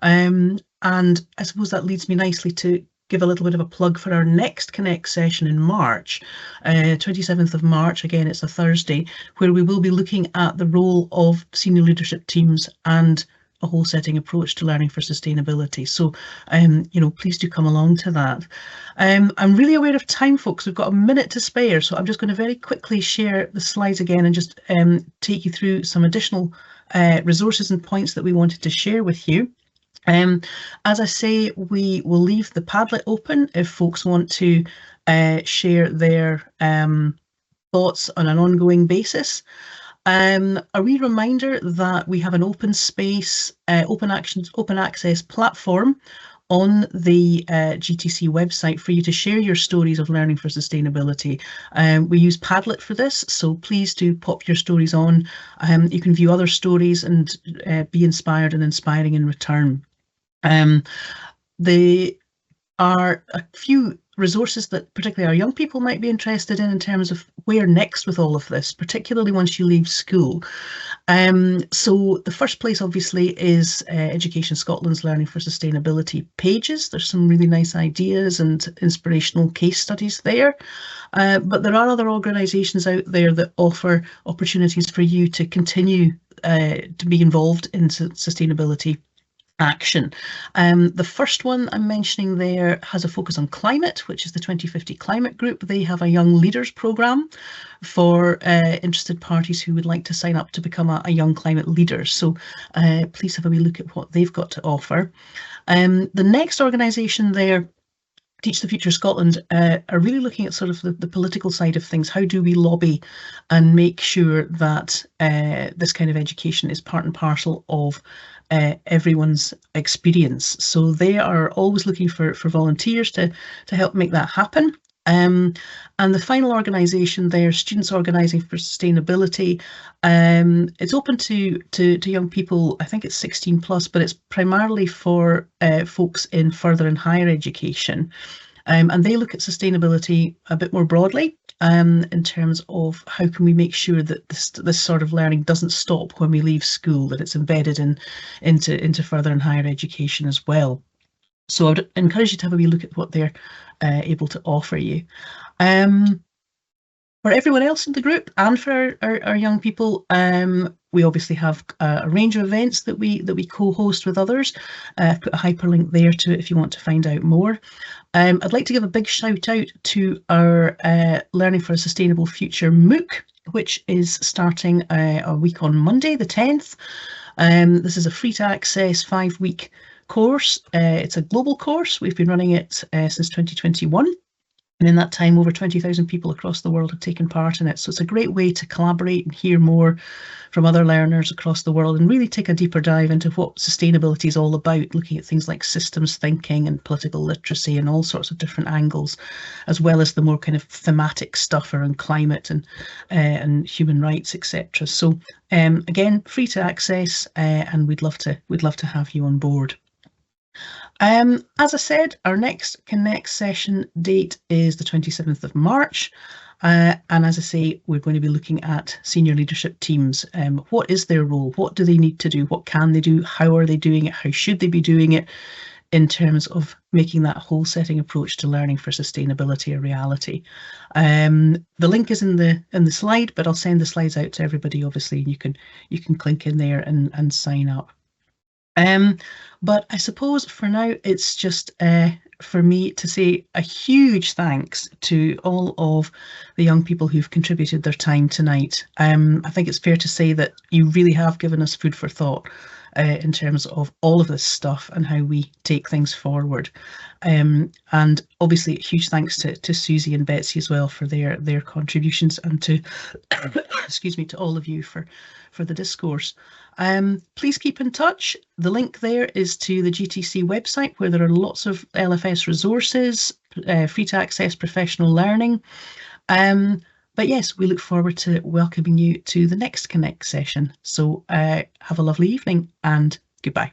And I suppose that leads me nicely to give a little bit of a plug for our next Connect session in March, 27th of March. Again, it's a Thursday, where we will be looking at the role of senior leadership teams and a whole setting approach to learning for sustainability. So, please do come along to that. I'm really aware of time, folks. We've got a minute to spare, so I'm just going to very quickly share the slides again and just take you through some additional resources and points that we wanted to share with you. As I say, we will leave the Padlet open if folks want to share their thoughts on an ongoing basis. A wee reminder that we have an open space, open access platform on the GTC website for you to share your stories of learning for sustainability. We use Padlet for this, so please do pop your stories on. You can view other stories and be inspired and inspiring in return. There are a few resources that particularly our young people might be interested in terms of where next with all of this, particularly once you leave school. So the first place obviously is Education Scotland's Learning for Sustainability pages. There's some really nice ideas and inspirational case studies there. But there are other organisations out there that offer opportunities for you to continue to be involved in sustainability action. The first one I'm mentioning there has a focus on climate, which is the 2050 Climate Group. They have a Young Leaders programme for interested parties who would like to sign up to become a young climate leader. So please have a wee look at what they've got to offer. The next organisation there, Teach the Future Scotland, are really looking at sort of the political side of things. How do we lobby and make sure that this kind of education is part and parcel of everyone's experience? So they are always looking for volunteers to help make that happen. And the final organisation there, Students Organising for Sustainability, it's open to young people. I think it's 16 plus, but it's primarily for folks in further and higher education. And they look at sustainability a bit more broadly in terms of how can we make sure that this sort of learning doesn't stop when we leave school, that it's embedded into further and higher education as well. So I'd encourage you to have a wee look at what they're able to offer you. For everyone else in the group and for our young people, we obviously have a range of events that we co-host with others. I've put a hyperlink there to if you want to find out more. I'd like to give a big shout out to our Learning for a Sustainable Future MOOC, which is starting a week on Monday, the 10th. This is a free to access 5-week course. It's a global course. We've been running it since 2021. And in that time, over 20,000 people across the world have taken part in it. So it's a great way to collaborate and hear more from other learners across the world and really take a deeper dive into what sustainability is all about, looking at things like systems thinking and political literacy and all sorts of different angles, as well as the more kind of thematic stuff around climate and human rights, etc. So again, free to access, and we'd love to have you on board. As I said, our next Connect session date is the 27th of March. And as I say, we're going to be looking at senior leadership teams. What is their role? What do they need to do? What can they do? How are they doing it? How should they be doing it in terms of making that whole setting approach to learning for sustainability a reality? The link is in the slide, but I'll send the slides out to everybody, obviously, and you can click in there and sign up. But I suppose for now it's just for me to say a huge thanks to all of the young people who've contributed their time tonight. I think it's fair to say that you really have given us food for thought in terms of all of this stuff and how we take things forward. And obviously huge thanks to Susie and Betsy as well for their contributions, and to excuse me, to all of you for the discourse. Please keep in touch. The link there is to the GTC website, where there are lots of LfS resources, free to access professional learning. But yes, we look forward to welcoming you to the next Connect session. So have a lovely evening and goodbye.